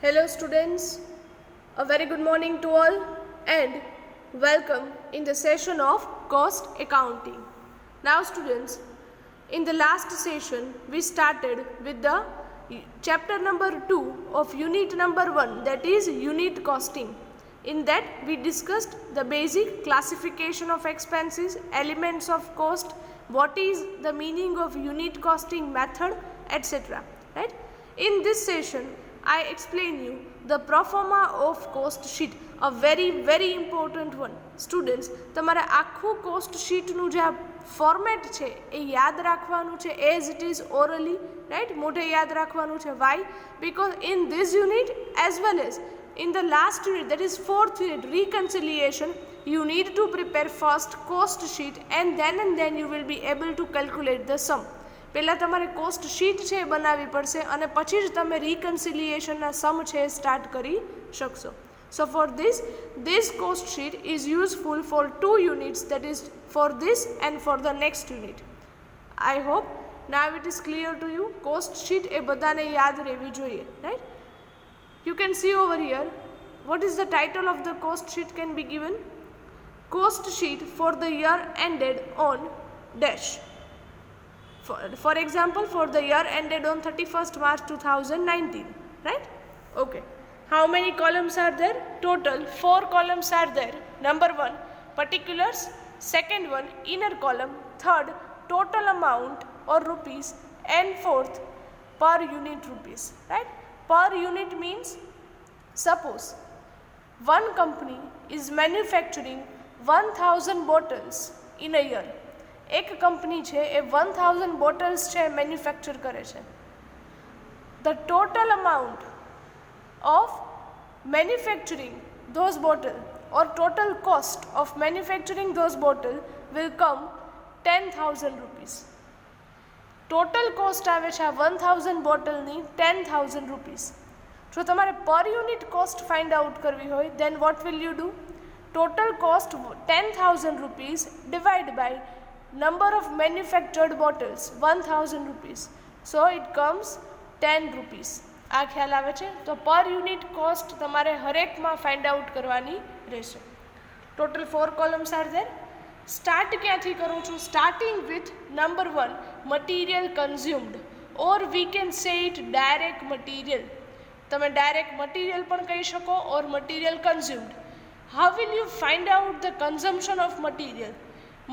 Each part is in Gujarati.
Hello students, a very good morning to all and welcome in the session of cost accounting. Now students, in the last session we started with the chapter number 2 of unit number 1, that is unit costing. In that we discussed the basic classification of expenses, elements of cost, what is the meaning of unit costing method, etc. Right? In this session I explain you the pro forma of cost sheet, a very important one. Students, તમારે આખું cost sheet નું જે ફોર્મેટ છે એ યાદ રાખવાનું છે as it is orally, right? મોઢે યાદ રાખવાનું છે. Why? Because in this unit as well as in the last unit, that is fourth unit, reconciliation, you need to prepare first cost sheet and then you will be able to calculate the sum. પહેલાં તમારે કોસ્ટ શીટ છે એ બનાવવી પડશે અને પછી જ તમે રિકન્સિલિએશનના સમ છે એ સ્ટાર્ટ કરી શકશો. સો four this cost sheet is useful for 2 units, that is for this and for the next unit. I hope now it is clear to you. Cost sheet એ બધાને યાદ રહેવી જોઈએ, right? You can see over here what is the title of the cost sheet can be given. Cost sheet for the year ended on dash. For example, for the year ended on 31st March 2019, right? Okay. How many columns are there? Total 4 columns are there. Number 1, particulars. Second one, inner column. Third, total amount or rupees. And fourth, per unit rupees, right? Per unit means, suppose one company is manufacturing 1000 bottles in a year. એક કંપની છે એ 1000 બોટલ્સ છે મેન્યુફેક્ચર કરે છે. The total amount of manufacturing those bottle or total cost of manufacturing those bottle will come 10,000 rupees. Total cost આવે છે આ 1000 બોટલની 10,000 રૂપીસ. જો તમારે પર યુનિટ કોસ્ટ ફાઇન્ડ આઉટ કરવી હોય then what will you do? Total cost 10,000 rupees divided by number of manufactured bottles 1000 rupees, so it comes 10 rupees. આ ખ્યાલ આવે છે? તો પર યુનિટ કોસ્ટ તમારે હરેકમાં ફાઇન્ડ આઉટ કરવાની રહેશે. Total 4 columns are there. Start ક્યાંથી કરું છું? Starting with number 1, material consumed, or we can say it direct material. તમે ડાયરેક્ટ મટીરિયલ પણ કહી શકો or material consumed. How will you find out the consumption of material?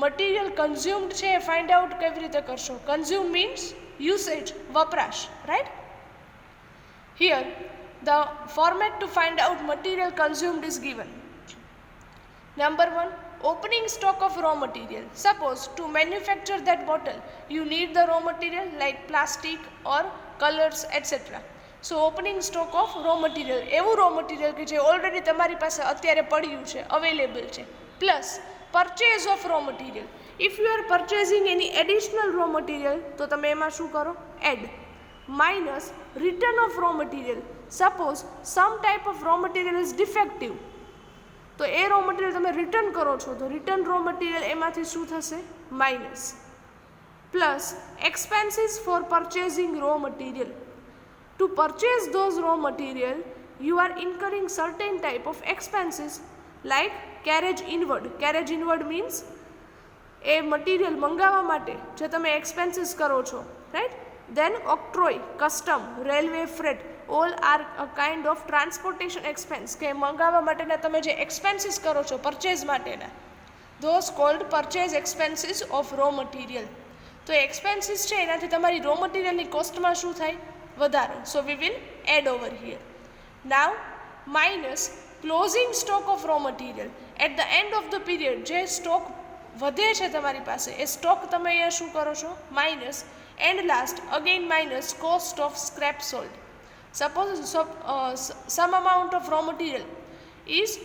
Material consumed છે એ ફાઇન્ડ આઉટ કેવી રીતે કરશો? કન્ઝ્યુમ મીન્સ યુસેજ, વપરાશ, right? Here the format to find out material consumed is given. Number 1, opening stock of raw material. Suppose to manufacture that bottle you need the raw material like plastic or colors etc. So opening stock of raw material, એવું raw material કે જે ઓલરેડી તમારી પાસે અત્યારે પડ્યું છે, અવેલેબલ છે, plus purchase of raw material. If you are purchasing any additional raw material તો તમે એમાં શું કરો? Add. Minus return of raw material. Suppose some type of raw material is defective, તો એ raw material તમે રિટર્ન કરો છો તો return raw material એમાંથી શું થશે? Minus. Plus expenses for purchasing raw material. To purchase those raw material you are incurring certain type of expenses like carriage inward. Carriage inward means એ મટીરિયલ મંગાવવા માટે જે તમે એક્સપેન્સીસ કરો છો, right? Then octroi, custom, railway freight, all are a kind of transportation expense, કે મંગાવવા માટેના તમે જે એક્સપેન્સીસ કરો છો પરચેઝ માટેના, those called purchase expenses of raw material. તો એક્સપેન્સીસ છે એનાથી તમારી રો મટીરિયલની કોસ્ટમાં શું થાય? વધારો. So we will add over here. Now minus closing stock of raw material. At the end of the period જે સ્ટોક વધે છે તમારી પાસે એ સ્ટોક તમે અહીંયા શું કરો છો? Minus. And last again minus cost of scrap sold. Suppose some amount of raw material is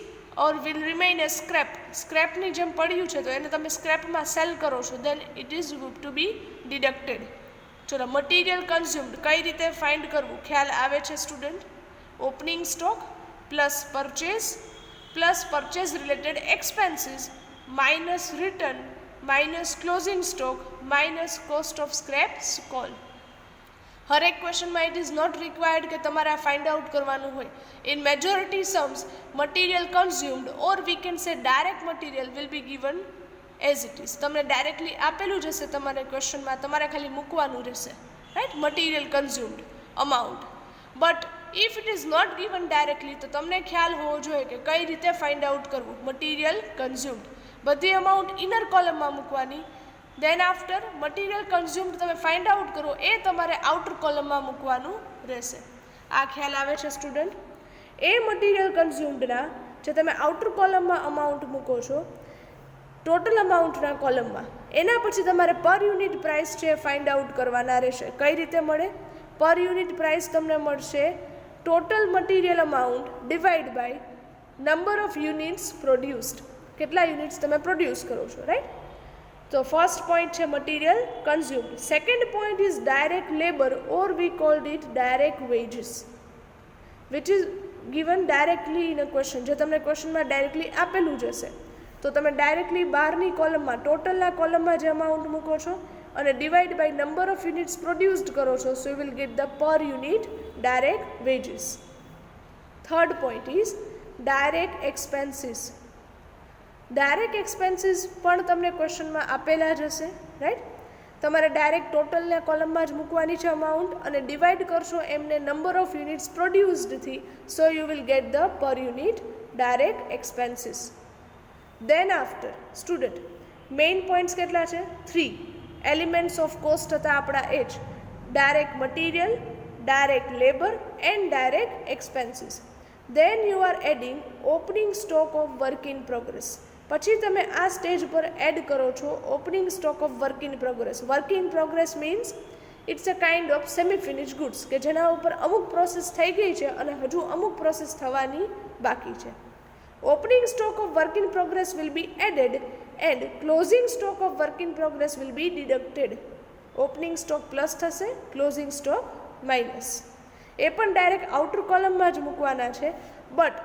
or will remain a scrap. સ્ક્રેપની જેમ પડ્યું છે તો એને તમે સ્ક્રેપમાં સેલ કરો છો, then it is to be deducted. ચલો, મટીરિયલ કન્ઝ્યુમ્ડ કઈ રીતે ફાઇન્ડ કરવું ખ્યાલ આવે છે student? Opening stock plus purchase related expenses minus return minus closing stock minus cost of scrap call. હરેક ક્વેશ્ચનમાં ઇટ ઇઝ નોટ રિક્વાયર્ડ કે તમારે આ ફાઇન્ડ આઉટ કરવાનું હોય. In majority sums material consumed or we can say direct material will be given as it is. તમને ડાયરેક્ટલી આપેલું જ હશે તમારે ક્વેશ્ચનમાં, તમારે ખાલી મૂકવાનું રહેશે, right, material consumed amount. But if it is not given directly તો તમને ખ્યાલ હોવો જોઈએ કે કઈ રીતે ફાઇન્ડ આઉટ કરવું. મટીરિયલ કન્ઝ્યુમ્ડ બધી અમાઉન્ટ ઇનર કોલમમાં મૂકવાની, દેન આફ્ટર મટીરિયલ કન્ઝ્યુમ્ડ તમે ફાઇન્ડ આઉટ કરો એ તમારે આઉટર કોલમમાં મૂકવાનું રહેશે. આ ખ્યાલ આવે છે સ્ટુડન્ટ? એ મટીરિયલ કન્ઝ્યુમ્ડના જે તમે આઉટર કોલમમાં અમાઉન્ટ મૂકો છો ટોટલ અમાઉન્ટના કોલમમાં, એના પછી તમારે પર યુનિટ પ્રાઇસ છે ફાઇન્ડ આઉટ કરવાના રહેશે. કઈ રીતે મળે? પર યુનિટ પ્રાઇસ તમને મળશે total material amount divide by number of units produced. કેટલા યુનિટ્સ તમે પ્રોડ્યુસ કરો છો, રાઈટ? તો ફર્સ્ટ પોઈન્ટ છે material consumed. Second point is direct labour or we called it direct wages which is given directly in a question. જે તમને ક્વેશ્ચનમાં ડાયરેક્ટલી આપેલું જ હશે તો તમે ડાયરેક્ટલી બહારની કોલમમાં ટોટલના કોલમમાં જે અમાઉન્ટ મૂકો છો અને divide by number of units produced કરો છો, so you will get the per unit direct wages. Third point is direct expenses. Direct expenses પણ તમને ક્વેશ્ચનમાં આપેલા જ હશે, રાઈટ? તમારે ડાયરેક્ટ ટોટલના કોલમમાં જ મૂકવાની છે અમાઉન્ટ અને ડિવાઈડ કરશો એમને નંબર ઓફ યુનિટ્સ પ્રોડ્યુસ્ડથી, so you will get the per unit direct expenses. Then after student main points કેટલા છે? 3 એલિમેન્ટ્સ ઓફ કોસ્ટ હતા આપણા એ જ direct material, direct labour and direct expenses. Then you are adding opening stock of work in progress. પછી તમે આ સ્ટેજ પર એડ કરો છો opening stock of work in progress. Work in progress means it's a kind of semi finish goods કે જેના ઉપર અમુક પ્રોસેસ થઈ ગઈ છે અને હજુ અમુક પ્રોસેસ થવાની બાકી છે. Opening stock of work in progress will be added and closing stock of work in progress will be deducted. Opening stock plus થશે, ક્લોઝિંગ સ્ટોક માઇનસ. એ પણ ડાયરેક્ટ આઉટર કોલમમાં જ મૂકવાના છે, બટ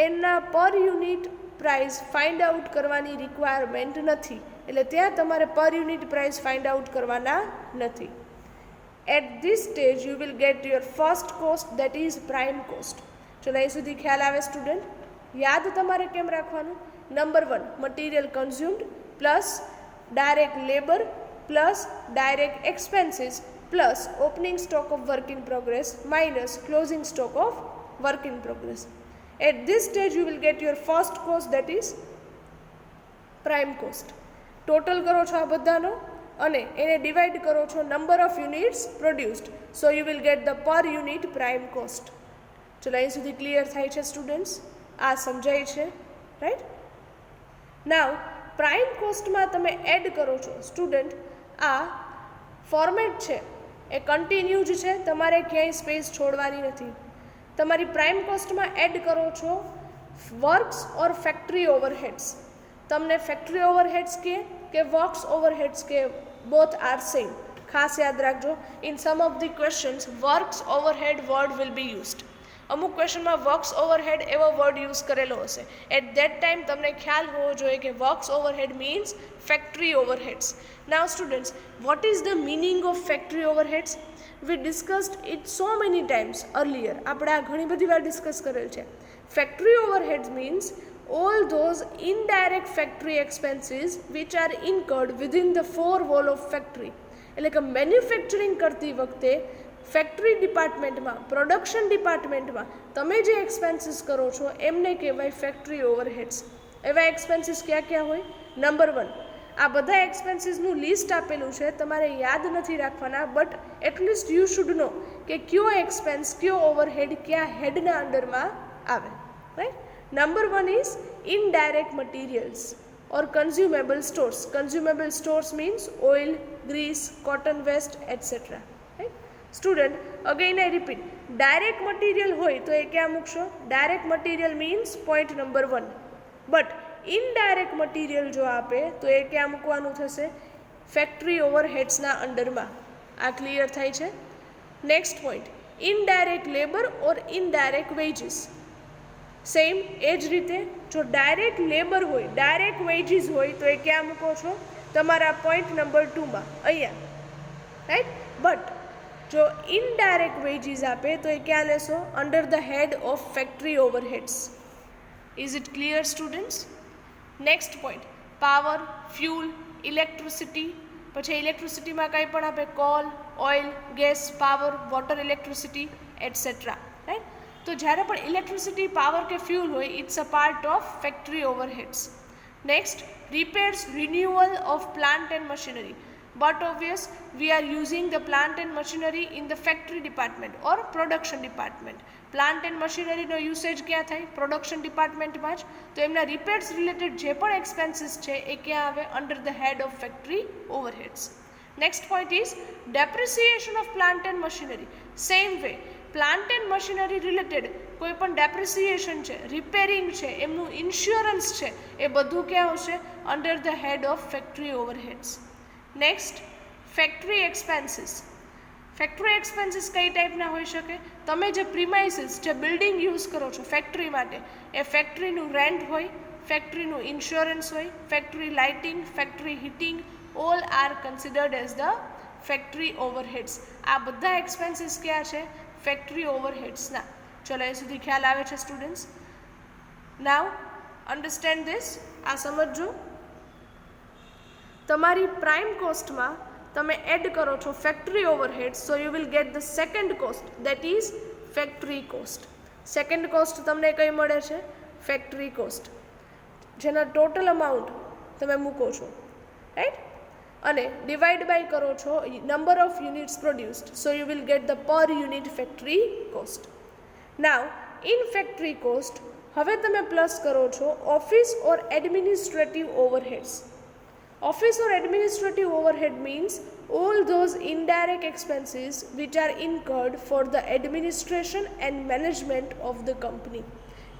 એના પર યુનિટ પ્રાઇસ ફાઇન્ડ આઉટ કરવાની રિક્વાયરમેન્ટ નથી, એટલે ત્યાં તમારે પર યુનિટ પ્રાઇસ ફાઇન્ડ આઉટ કરવાના નથી. At this stage you will get your first cost that is prime cost. ચલો અહીં સુધી ખ્યાલ આવે સ્ટુડન્ટ? યાદ તમારે કેમ રાખવાનું? Number 1 material consumed plus direct labour plus direct expenses plus opening stock of work in progress minus closing stock of work in progress. At this stage you will get your first cost that is prime cost. Total કરો છો આ બધાનો અને એને ડિવાઈડ કરો છો number of units produced, so you will get the per unit prime cost. ચલો અહીં સુધી ક્લિયર થાય છે સ્ટુડન્ટ્સ? આ સમજાય છે, રાઈટ? નાવ પ્રાઇમ કોસ્ટમાં તમે એડ કરો છો સ્ટુડન્ટ, આ ફોર્મેટ છે એ કન્ટિન્યુ જ છે, તમારે ક્યાંય સ્પેસ છોડવાની નથી. તમારી પ્રાઇમ કોસ્ટમાં એડ કરો છો વર્ક્સ ઓર ફેક્ટરી ઓવરહેડ્સ. તમને ફેક્ટરી ઓવરહેડ્સ કે વર્ક્સ ઓવરહેડ્સ કે બોથ આર સેમ. ખાસ યાદ રાખજો, in sum of the questions works overhead word will be used. અમુક ક્વેશ્ચનમાં વર્ક્સ ઓવરહેડ એવો વર્ડ યુઝ કરેલો હશે. એટ ધેટ ટાઈમ તમને ખ્યાલ હોવો જોઈએ કે works overhead means factory overheads. Now students, what is the meaning of factory overheads? We discussed it so many times earlier. આપણે આ ઘણી બધી વાર ડિસ્કસ કરેલ છે. Factory overheads means all those indirect factory expenses which are incurred within the four wall of factory. એટલે કે મેન્યુફેક્ચરિંગ કરતી વખતે ફેક્ટરી ડિપાર્ટમેન્ટમાં, પ્રોડક્શન ડિપાર્ટમેન્ટમાં તમે જે એક્સપેન્સીસ કરો છો એમને કહેવાય ફેક્ટરી ઓવરહેડ્સ. એવા એક્સપેન્સીસ ક્યાં ક્યાં હોય? નંબર 1, આ બધા એક્સપેન્સીસનું લિસ્ટ આપેલું છે, તમારે યાદ નથી રાખવાના, but at least you should know કે કયો એક્સપેન્સ, કયો ઓવરહેડ કયા હેડના અંડરમાં આવે, right? Number 1 is indirect materials or consumable stores. Consumable stores means oil, grease, cotton waste etcetera, right? Student, again I repeat, direct material હોય તો એ ક્યાં મૂકશો? Direct material means point number 1. But indirect material જો આપે તો એ ક્યાં મૂકવાનું થશે? ફેક્ટરી ઓવરહેડ્સના અંડરમાં. આ ક્લિયર થાય છે? નેક્સ્ટ પોઈન્ટ, ઇનડાયરેક્ટ લેબર ઓર ઇનડાયરેક્ટ વેજીસ. સેમ એ જ રીતે જો ડાયરેક્ટ લેબર હોય, ડાયરેક્ટ વેજીસ હોય તો એ ક્યાં મૂકો છો? તમારા પોઈન્ટ નંબર 2માં, અહીંયા, રાઈટ? બટ જો ઇનડાયરેક્ટ વેજીસ આપે તો એ ક્યાં લેશો? Under the head of factory overheads. Is it clear students? Next point, power, fuel, electricity. પછી ઇલેક્ટ્રિસિટીમાં કંઈ પણ આપે, coal, oil, gas, power, water, electricity etcetera. Right? તો જ્યારે પણ ઇલેક્ટ્રિસિટી, પાવર કે ફ્યુલ હોય, it's a part of factory overheads. Next, repairs, renewal of plant and machinery. But obvious, we are using the plant and machinery in the factory department or production department. Plant and machinery નો યુસેજ ક્યાં થાય? પ્રોડક્શન ડિપાર્ટમેન્ટમાં જ. તો એમના રિપેર્સ રિલેટેડ જે પણ એક્સપેન્સીસ છે એ ક્યાં આવે? Under the head of factory overheads. Next point is depreciation of plant and machinery. Same way, plant and machinery related કોઈ પણ ડેપ્રિસિએશન છે, રિપેરિંગ છે, એમનું ઇન્સ્યોરન્સ છે, એ બધું ક્યાં આવશે? Under the head of factory overheads. Next, factory expenses. Factory expenses કઈ ટાઈપના હોઈ શકે? તમે જે પ્રિમાઇસીસ, જે બિલ્ડિંગ યુઝ કરો છો ફેક્ટરી માટે, એ ફેક્ટરીનું રેન્ટ હોય, ફેક્ટરીનું ઇન્સ્યોરન્સ હોય, factory lighting, factory heating, all are considered as the factory overheads. આ બધા એક્સપેન્સીસ ક્યાં છે? ફેક્ટરી ઓવરહેડ્સના. ચલો એ સુધી ખ્યાલ આવે છે સ્ટુડન્ટ્સ? Now understand this. આ સમજો. તમારી પ્રાઇમ કોસ્ટમાં તમે એડ કરો છો factory overhead, so you will get the second cost, that is factory cost. Second cost તમને કઈ મળે છે? ફેક્ટરી કોસ્ટ, જેના ટોટલ અમાઉન્ટ તમે મૂકો છો. રાઈટ? અને ડિવાઈડ બાય કરો છો number of units produced, so you will get the per unit factory cost. Now in factory cost હવે તમે પ્લસ કરો છો office or administrative overheads. Office or administrative overhead means all those indirect expenses which are incurred for the administration and management of the company.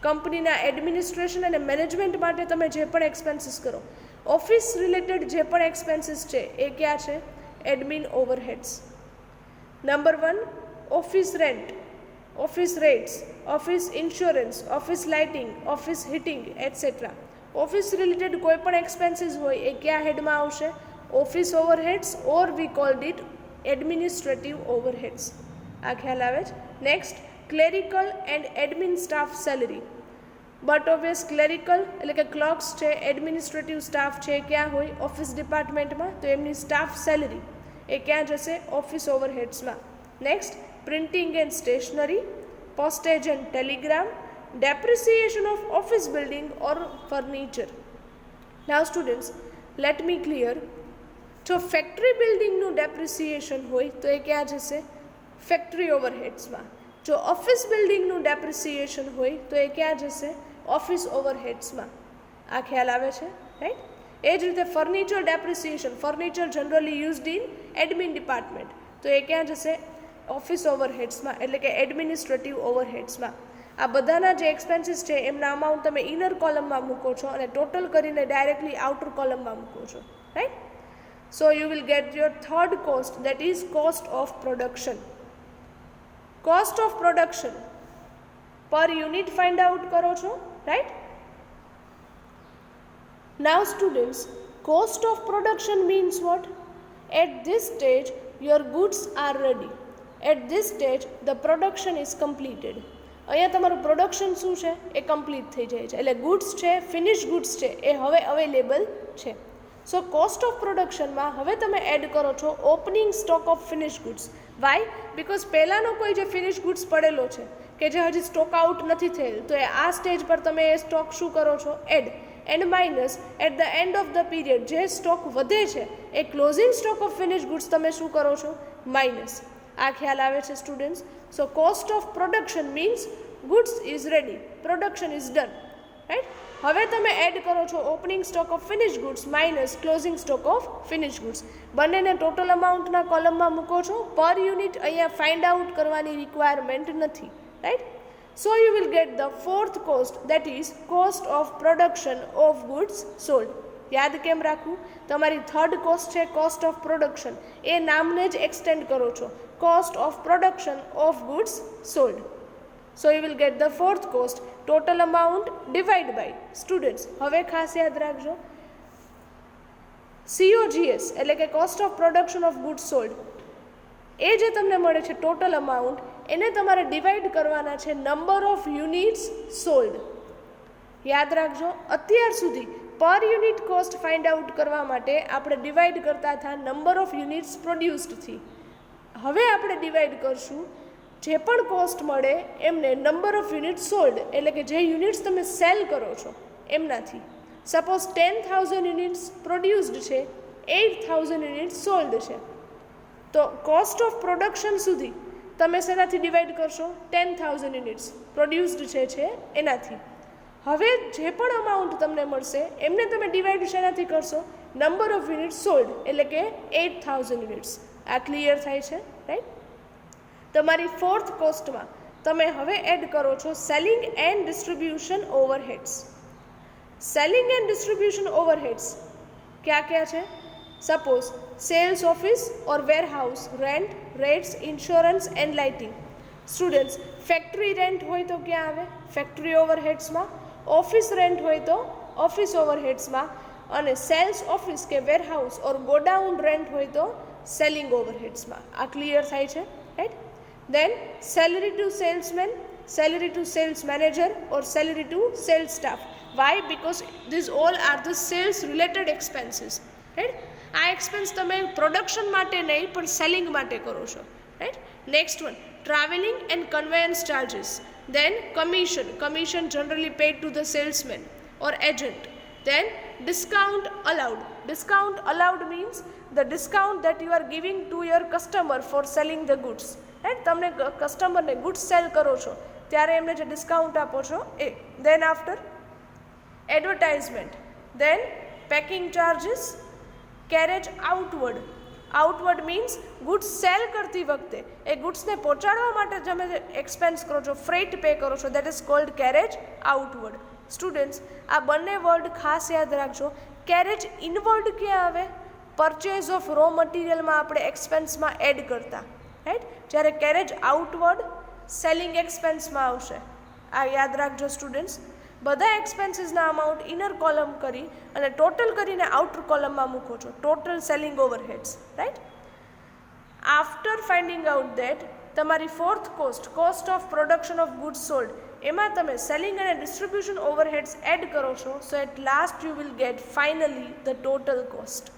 કંપનીના એડમિનિસ્ટ્રેશન અને મેનેજમેન્ટ માટે તમે જે પણ એક્સપેન્સીસ કરો, ઓફિસ રિલેટેડ જે પણ એક્સપેન્સીસ છે એ ક્યાં છે? Admin overheads. Number 1, office rent, office rates, office insurance, office lighting, office heating etcetera. Office related કોઈ પણ એક્સપેન્સીસ હોય એ ક્યાં હેડમાં આવશે? Office overheads, or we called it administrative overheads. આ ખ્યાલ આવે છે? Next, clerical and admin staff salary. But obvious, clerical એટલે કે ક્લર્ક્સ છે, એડમિનિસ્ટ્રેટિવ સ્ટાફ છે, એ ક્યાં હોય? ઓફિસ ડિપાર્ટમેન્ટમાં. તો એમની સ્ટાફ સેલરી એ ક્યાં જશે? ઓફિસ ઓવરહેડ્સમાં. Next, printing and stationery, postage and telegram, depreciation of office building or furniture. Now students, let me clear. જો ફેક્ટરી બિલ્ડિંગનું ડેપ્રિસિએશન હોય તો એ ક્યાં જશે? ફેક્ટરી ઓવરહેડ્સમાં. જો ઓફિસ બિલ્ડિંગનું ડેપ્રિસિએશન હોય તો એ ક્યાં જશે? ઓફિસ ઓવરહેડ્સમાં. આ ખ્યાલ આવે છે? રાઈટ? એ જ રીતે furniture depreciation, furniture generally used in admin department, તો એ ક્યાં જશે? ઓફિસ ઓવરહેડ્સમાં, એટલે કે એડમિનિસ્ટ્રેટિવ ઓવરહેડ્સમાં. આ બધાના જે એક્સપેન્સીસ છે એમના અમાઉન્ટ તમે ઇનર કોલમમાં મૂકો છો અને ટોટલ કરીને ડાયરેક્ટલી આઉટર કોલમમાં મૂકો છો. Right? So you will get your third cost, that is cost of production. Cost of production per unit find out કરો છો. Right? Now students, cost of production means what? At this stage your goods are ready. At this stage the production is completed. અહીંયા તમારું પ્રોડક્શન શું છે? એ કમ્પ્લીટ થઈ જાય છે, એટલે ગુડ્સ છે, ફિનિશ ગુડ્સ છે, એ હવે અવેલેબલ છે. સો કોસ્ટ ઓફ પ્રોડક્શનમાં હવે તમે એડ કરો છો opening stock of finish goods. Why? Because પહેલાંનો કોઈ જે ફિનિશ ગુડ્સ પડેલો છે કે જે હજી સ્ટોક આઉટ નથી થયેલ, તો એ આ સ્ટેજ પર તમે એ સ્ટોક શું કરો છો? Add. And minus at the end of the period જે સ્ટોક વધે છે એ closing stock of finish goods તમે શું કરો છો? માઇનસ. આ ખ્યાલ આવે છે students? So cost of production means goods is ready, production is done. Right? હવે તમે એડ કરો છો opening stock of finish goods minus closing stock of finish goods. બંનેને ટોટલ અમાઉન્ટના કોલમમાં મૂકો છો. પર યુનિટ અહીંયા ફાઇન્ડ આઉટ કરવાની રિક્વાયરમેન્ટ નથી. Right? So you will get the fourth cost, that is cost of production of goods sold. યાદ કેમ રાખવું? તમારી થર્ડ કોસ્ટ છે કોસ્ટ ઓફ પ્રોડક્શન, એ નામને જ એક્સટેન્ડ કરો છો, cost of production of goods sold. So you will get the fourth cost, total amount divide by. Students હવે ખાસ યાદ રાખજો, COGS એટલે કે cost of production of goods sold, એ જે તમને મળે છે ટોટલ અમાઉન્ટ, એને તમારે ડિવાઈડ કરવાના છે નંબર ઓફ યુનિટ્સ સોલ્ડ. યાદ રાખજો, અત્યાર સુધી પર યુનિટ કોસ્ટ ફાઇન્ડ આઉટ કરવા માટે આપણે ડિવાઈડ કરતા હતા નંબર ઓફ યુનિટ્સ પ્રોડ્યુસ્ડથી. હવે આપણે ડિવાઈડ કરશું જે પણ કોસ્ટ મળે એમને નંબર ઓફ યુનિટ સોલ્ડ, એટલે કે જે યુનિટ્સ તમે સેલ કરો છો એમનાથી. સપોઝ 10,000 યુનિટ્સ પ્રોડ્યુસ્ડ છે, 8,000 યુનિટ્સ સોલ્ડ છે, તો કોસ્ટ ઓફ પ્રોડક્શન સુધી તમે શેનાથી ડિવાઈડ કરશો? 10,000 યુનિટ્સ પ્રોડ્યુસ્ડ છે એનાથી. હવે જે પણ અમાઉન્ટ તમને મળશે એમને તમે ડિવાઈડ શેનાથી કરશો? નંબર ઓફ યુનિટ્સ સોલ્ડ, એટલે કે 8,000 યુનિટ્સ. આ ક્લિયર થાય છે, રાઈટ? તમારી ફોર્થ કોસ્ટમાં તમે હવે એડ કરો છો selling and distribution overheads. Selling and distribution overheads ક્યાં ક્યાં છે? Suppose sales office or warehouse rent, rates, insurance and lighting. Students, factory rent હોય તો ક્યાં આવે? ફેક્ટરી ઓવરહેડ્સમાં. ઓફિસ રેન્ટ હોય તો ઓફિસ ઓવરહેડ્સમાં. અને સેલ્સ ઓફિસ કે વેરહાઉસ ઓર ગોડાઉન રેન્ટ હોય તો સેલિંગ ઓવરહેડ્સમાં. આ ક્લિયર થાય છે, right? Then salary to salesman, salary to sales manager or salary to sales staff. Why? Because these all are the sales related expenses, right? આ એક્સપેન્સ તમે પ્રોડક્શન માટે નહીં પણ સેલિંગ માટે કરો છો, right? Next one, travelling and conveyance charges. Then commission generally paid to the salesman or agent. Then discount allowed means the discount that you are giving to your customer for selling the goods, right? તમને કસ્ટમરને ગુડ્સ સેલ કરો છો ત્યારે એમને જે ડિસ્કાઉન્ટ આપો છો એ. Then after advertisement, then packing charges, carriage outward means goods cell કરતી વખતે એ ગુડ્સને પહોંચાડવા માટે તમે જે એક્સપેન્સ કરો છો, ફ્રેટ પે કરો છો, that is called carriage outward. Students, આ બંને વર્ડ ખાસ યાદ રાખજો. કેરેજ ઇનવર્ડ ક્યાં આવે? પરચેઝ ઓફ રો મટીરિયલમાં આપણે એક્સપેન્સમાં એડ કરતા, રાઈટ? જ્યારે કેરેજ આઉટવર્ડ સેલિંગ એક્સપેન્સમાં આવશે. આ યાદ રાખજો સ્ટુડન્ટ્સ. બધા એક્સપેન્સીસના અમાઉન્ટ ઇનર કોલમ કરી અને ટોટલ કરીને આઉટર કોલમમાં મૂકો છો, total selling overheads, right? After finding out that તમારી fourth cost of production of goods sold, એમાં તમે સેલિંગ અને ડિસ્ટ્રીબ્યુશન ઓવરહેડ્સ એડ કરો છો. So at last you will get finally the total cost.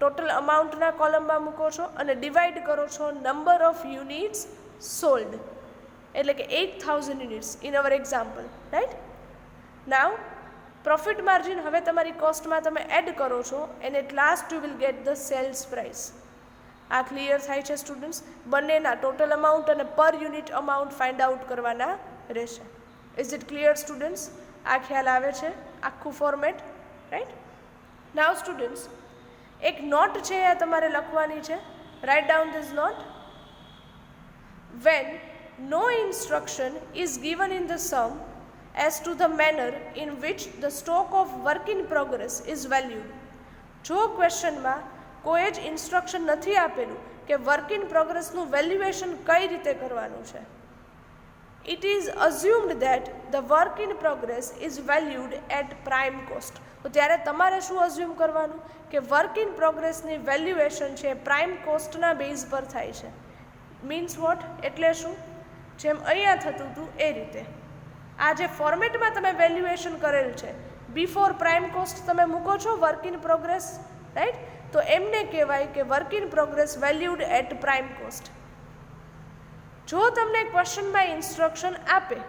Total અમાઉન્ટના કોલમમાં મૂકો છો અને ડિવાઈડ કરો છો નંબર ઓફ યુનિટ્સ સોલ્ડ, એટલે કે 8,000 units in our example, right? Now profit margin હવે તમારી કોસ્ટમાં તમે એડ કરો છો and at last you will get the sales price. આ ક્લિયર થાય છે સ્ટુડન્ટ્સ? બંનેના ટોટલ અમાઉન્ટ અને પર યુનિટ અમાઉન્ટ ફાઇન્ડ આઉટ કરવાના રહેશે. Is it clear students? આ ખ્યાલ આવે છે આખું ફોર્મેટ, રાઈટ? નાવ સ્ટુડન્ટ્સ, એક નોટ છે આ તમારે લખવાની છે. Write down this note. When no instruction is given in the sum as to the manner in which the stock of work in progress is valued. જો ક્વેશ્ચનમાં કોઈ જ ઇન્સ્ટ્રક્શન નથી આપેલું કે વર્ક ઇન પ્રોગ્રેસનું વેલ્યુએશન કઈ રીતે કરવાનું છે, it is assumed that the work in progress is valued at prime cost. તો ત્યારે તમારે શું અઝ્યુમ કરવાનું કે વર્ક ઇન પ્રોગ્રેસની વેલ્યુએશન છે પ્રાઇમ કોસ્ટના બેઝ પર થાય છે. Means what? એટલે શું? જેમ અહીંયા થતું હતું એ રીતે આ જે ફોર્મેટમાં તમે વેલ્યુએશન કરેલ છે બિફોર પ્રાઇમ કોસ્ટ તમે મૂકો છો વર્ક ઇન પ્રોગ્રેસ, રાઈટ? તો એમને કહેવાય કે work in progress valued at prime cost. જો તમને ક્વેશ્ચનમાં ઇન્સ્ટ્રક્શન આપે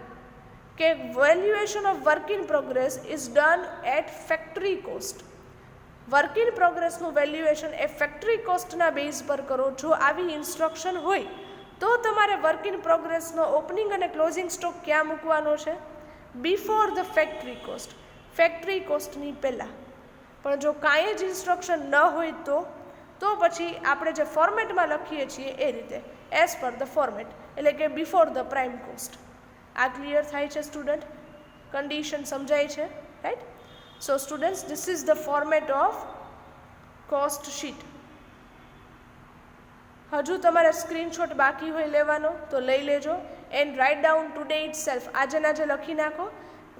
કે valuation of work in progress is done at factory cost, work in પ્રોગ્રેસનું વેલ્યુએશન એ ફેક્ટરી કોસ્ટના બેઝ પર કરો, જો આવી ઇન્સ્ટ્રક્શન હોય તો તમારે વર્ક ઇન પ્રોગ્રેસનો ઓપનિંગ અને ક્લોઝિંગ સ્ટોક ક્યાં મૂકવાનો છે? Before the factory cost, factory કોસ્ટની પહેલાં. પણ જો કાંઈ જ ઇન્સ્ટ્રક્શન ન હોય તો પછી આપણે જે ફોર્મેટમાં લખીએ છીએ એ રીતે એઝ પર ધ ફોર્મેટ, એટલે કે બિફોર ધ પ્રાઇમ કોસ્ટ. આ ક્લિયર થાય છે સ્ટુડન્ટ? કન્ડિશન સમજાય છે, right? So students, this is the format of cost sheet. હજુ તમારે સ્ક્રીનશોટ બાકી હોય લેવાનો તો લઈ લેજો and write down today it self, આજે લખી નાખો.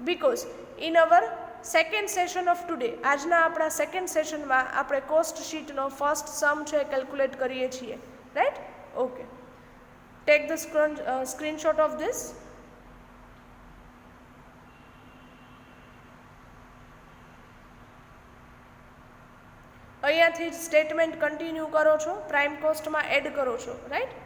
Because in our second session of today, આજના આપણા સેકન્ડ સેશનમાં આપણે કોસ્ટ શીટનો ફર્સ્ટ સમ છે કેલ્ક્યુલેટ કરીએ છીએ, right? Okay, take the screenshot of this. અહીંયાથી જ સ્ટેટમેન્ટ કન્ટિન્યુ કરો છો, પ્રાઇમ કોસ્ટમાં એડ કરો છો, right?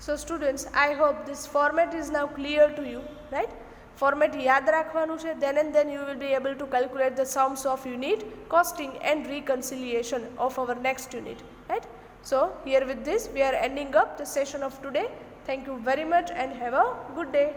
So students, I hope this format is now clear to you, right? Format યાદ રાખવાનું છે, then and then you will be able to calculate the sums of unit, costing and reconciliation of our next unit, right? So here with this we are ending up the session of today. Thank you very much and have a good day.